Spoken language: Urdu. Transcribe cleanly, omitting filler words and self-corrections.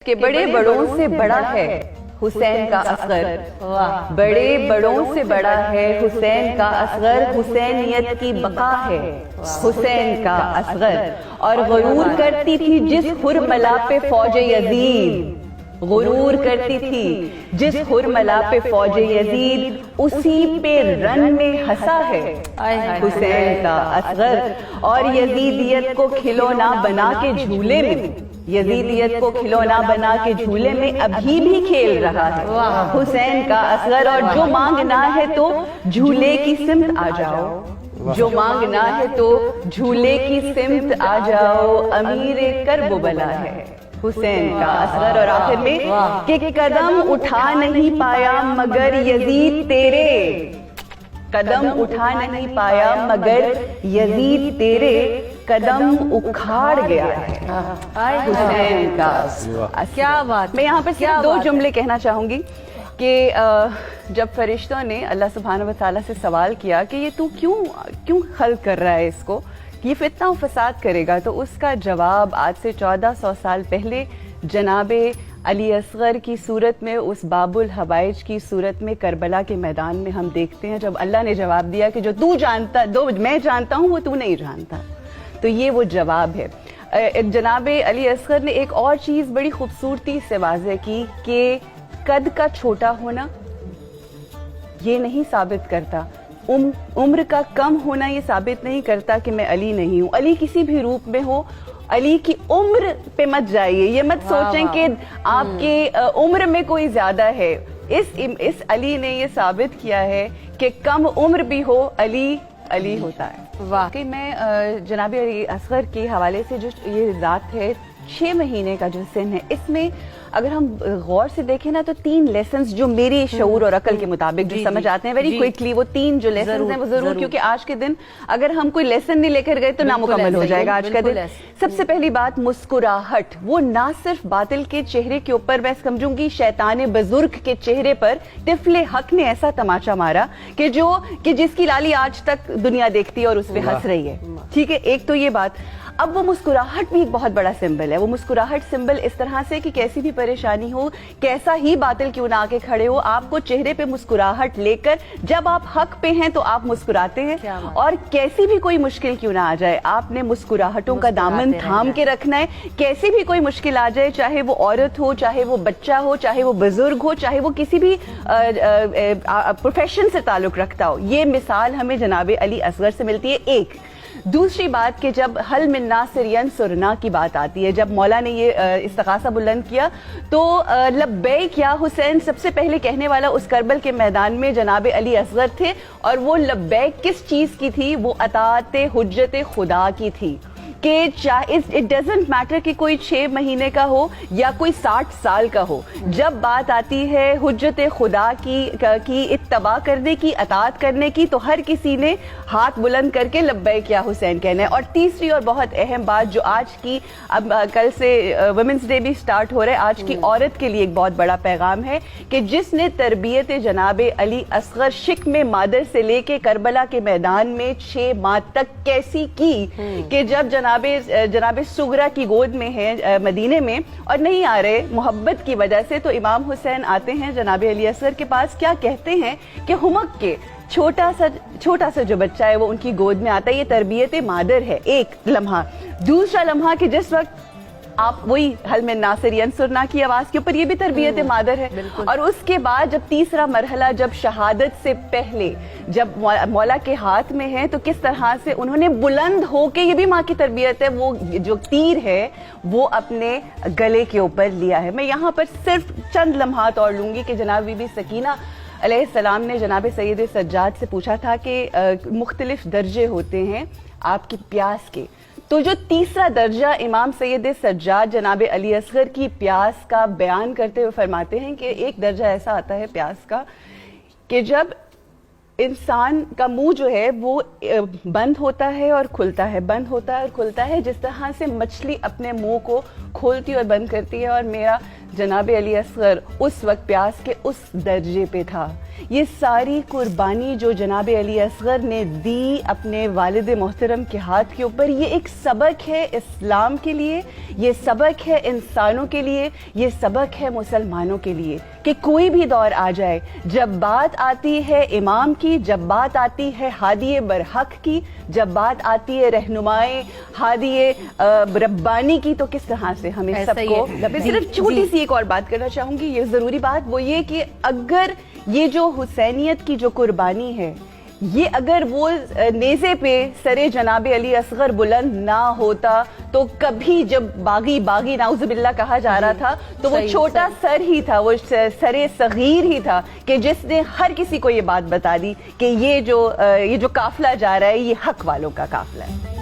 کہ بڑے بڑوں سے بڑا ہے حسین کا اصغر، بڑے بڑوں سے بڑا ہے حسین کا اصغر، حسینیت کی بقا ہے حسین کا اصغر، اور غرور کرتی تھی جس حرملا پہ فوج یزید، غرور کرتی تھی جس حرملا پہ فوج یزید، اسی پہ رن میں ہنسا ہے حسین کا اصغر، اور یزیدیت کو کھلونا بنا کے جھولے میں، یزیدیت کو کھلونا بنا کے جھولے میں ابھی بھی کھیل رہا ہے حسین کا اصغر، اور جو مانگنا ہے تو جھولے کی سمت آ جاؤ، جو مانگنا ہے تو جھولے کی سمت آ جاؤ، امیر کرب و بلا ہے حسین کا اصغر، اور آخر میں کہ قدم اٹھا نہیں پایا مگر یزید تیرے، قدم اٹھا نہیں پایا مگر یزید تیرے، قدم اکھاڑ گیا ہے حسین کا اصغر۔ کیا بات! میں یہاں پر صرف دو جملے کہنا چاہوں گی کہ جب فرشتوں نے اللہ سبحانہ و تعالیٰ سے سوال کیا کہ یہ تو کیوں خلق کر رہا ہے اس کو، یہ فتنہ و فساد کرے گا، تو اس کا جواب آج سے 1400 سال پہلے جناب علی اصغر کی صورت میں، اس باب الحوائج کی صورت میں کربلا کے میدان میں ہم دیکھتے ہیں، جب اللہ نے جواب دیا کہ جو میں جانتا ہوں وہ تو نہیں جانتا، تو یہ وہ جواب ہے۔ جناب علی اصغر نے ایک اور چیز بڑی خوبصورتی سے واضح کی کہ قد کا چھوٹا ہونا یہ نہیں ثابت کرتا، عمر کا کم ہونا یہ ثابت نہیں کرتا کہ میں علی نہیں ہوں، علی کسی بھی روپ میں ہو، علی کی عمر پہ مت جائیے، یہ مت سوچیں کہ آپ کے عمر میں کوئی زیادہ ہے، اس علی نے یہ ثابت کیا ہے کہ کم عمر بھی ہو علی ہوتا ہے۔ واقعی میں جناب علی اصغر کے حوالے سے جو یہ ذات ہے، 6 مہینے کا جو سن ہے، اس میں اگر ہم غور سے دیکھیں نا تو 3 لیسنز جو میرے شعور اور عقل کے مطابق جو سمجھ آتے ہیں ویری کوئکلی، وہ 3 جو لیسنز ہیں وہ ضرور، کیونکہ آج کے دن اگر ہم کوئی لیسن نہیں لے کر گئے تو نامکمل ہو جائے گا آج کا دن۔ سب سے پہلی بات مسکراہٹ، وہ نہ صرف باطل کے چہرے کے اوپر، میں سمجھوں گی شیطان بزرگ کے چہرے پر طفل حق نے ایسا تماشا مارا کہ جس کی لالی آج تک دنیا دیکھتی ہے اور اس پہ ہنس رہی ہے، ٹھیک ہے۔ ایک تو یہ بات، اب وہ مسکراہٹ بھی ایک بہت بڑا سمبل ہے، وہ مسکراہٹ سمبل اس طرح سے کہ کیسی بھی پریشانی ہو، کیسا ہی باطل کیوں نہ آ کے کھڑے ہو، آپ کو چہرے پہ مسکراہٹ لے کر جب آپ حق پہ ہیں تو آپ مسکراتے ہیں، اور کیسی بھی کوئی مشکل کیوں نہ آ جائے آپ نے مسکراہٹوں کا دامن تھام کے رکھنا ہے، کیسی بھی کوئی مشکل آ جائے، چاہے وہ عورت ہو، چاہے وہ بچہ ہو، چاہے وہ بزرگ ہو، چاہے وہ کسی بھی پروفیشن سے تعلق رکھتا ہو، یہ مثال ہمیں جناب علی اصغر سے ملتی ہے۔ ایک دوسری بات کہ جب حل من ناصر ینصرنا کی بات آتی ہے، جب مولا نے یہ استغاثہ بلند کیا تو لبیک یا حسین سب سے پہلے کہنے والا اس کربل کے میدان میں جناب علی اصغر تھے، اور وہ لبیک کس چیز کی تھی؟ وہ اطاعت حجت خدا کی تھی، کہ اٹ ڈزنٹ میٹر کہ کوئی 6 مہینے کا ہو یا کوئی 60 سال کا ہو، جب بات آتی ہے حجت خدا کی اتباع کرنے کی، اطاعت کرنے کی، تو ہر کسی نے ہاتھ بلند کر کے لبیک یا حسین کہنا ہے۔ اور تیسری اور بہت اہم بات جو آج کی، اب کل سے ویمنس ڈے بھی سٹارٹ ہو رہا ہے، آج کی عورت کے لیے ایک بہت بڑا پیغام ہے کہ جس نے تربیت جناب علی اصغر شکم مادر سے لے کے کربلا کے میدان میں 6 ماہ تک کیسی کی، کہ جب جناب سغرا کی گود میں ہے مدینے میں اور نہیں آ رہے محبت کی وجہ سے، تو امام حسین آتے ہیں جناب علی اصغر کے پاس، کیا کہتے ہیں کہ ہمک کے چھوٹا سا جو بچہ ہے وہ ان کی گود میں آتا ہے، یہ تربیت مادر ہے، ایک لمحہ۔ دوسرا لمحہ کہ جس وقت آپ وہی حل من ناصر ینصرنا کی آواز کے اوپر، یہ بھی تربیت مادر ہے۔ اور اس کے بعد جب تیسرا مرحلہ، جب شہادت سے پہلے جب مولا کے ہاتھ میں ہے، تو کس طرح سے انہوں نے بلند ہو کے، یہ بھی ماں کی تربیت ہے، وہ جو تیر ہے وہ اپنے گلے کے اوپر لیا ہے۔ میں یہاں پر صرف چند لمحات اور لوں گی کہ جناب بی بی سکینہ علیہ السلام نے جناب سید سجاد سے پوچھا تھا کہ مختلف درجے ہوتے ہیں آپ کی پیاس کے، تو جو تیسرا درجہ امام سید سجاد جناب علی اصغر کی پیاس کا بیان کرتے ہوئے فرماتے ہیں کہ ایک درجہ ایسا آتا ہے پیاس کا کہ جب انسان کا منہ جو ہے وہ بند ہوتا ہے اور کھلتا ہے، بند ہوتا ہے اور کھلتا ہے، جس طرح سے مچھلی اپنے منہ کو کھولتی اور بند کرتی ہے، اور میرا جناب علی اصغر اس وقت پیاس کے اس درجے پہ تھا یہ ساری قربانی جو جناب علی اصغر نے دی اپنے والد محترم کے ہاتھ کے اوپر، یہ ایک سبق ہے اسلام کے لیے، یہ سبق ہے انسانوں کے لیے، یہ سبق ہے مسلمانوں کے لیے کہ کوئی بھی دور آ جائے، جب بات آتی ہے امام کی، جب بات آتی ہے ہادی برحق کی، جب بات آتی ہے رہنمائے ہادی ربانی کی، تو کس طرح سے ہمیں سب کو صرف چھوٹی سی ایک اور بات کرنا چاہوں گی، یہ ضروری بات وہ یہ کہ اگر یہ جو حسینیت کی جو قربانی ہے، یہ اگر وہ نیزے پہ سر جناب علی اصغر بلند نہ ہوتا تو کبھی جب باغی نعوذ باللہ کہا جا رہا تھا تو وہ چھوٹا سر ہی تھا، وہ سر صغیر ہی تھا کہ جس نے ہر کسی کو یہ بات بتا دی کہ یہ جو قافلہ جا رہا ہے یہ حق والوں کا قافلہ ہے۔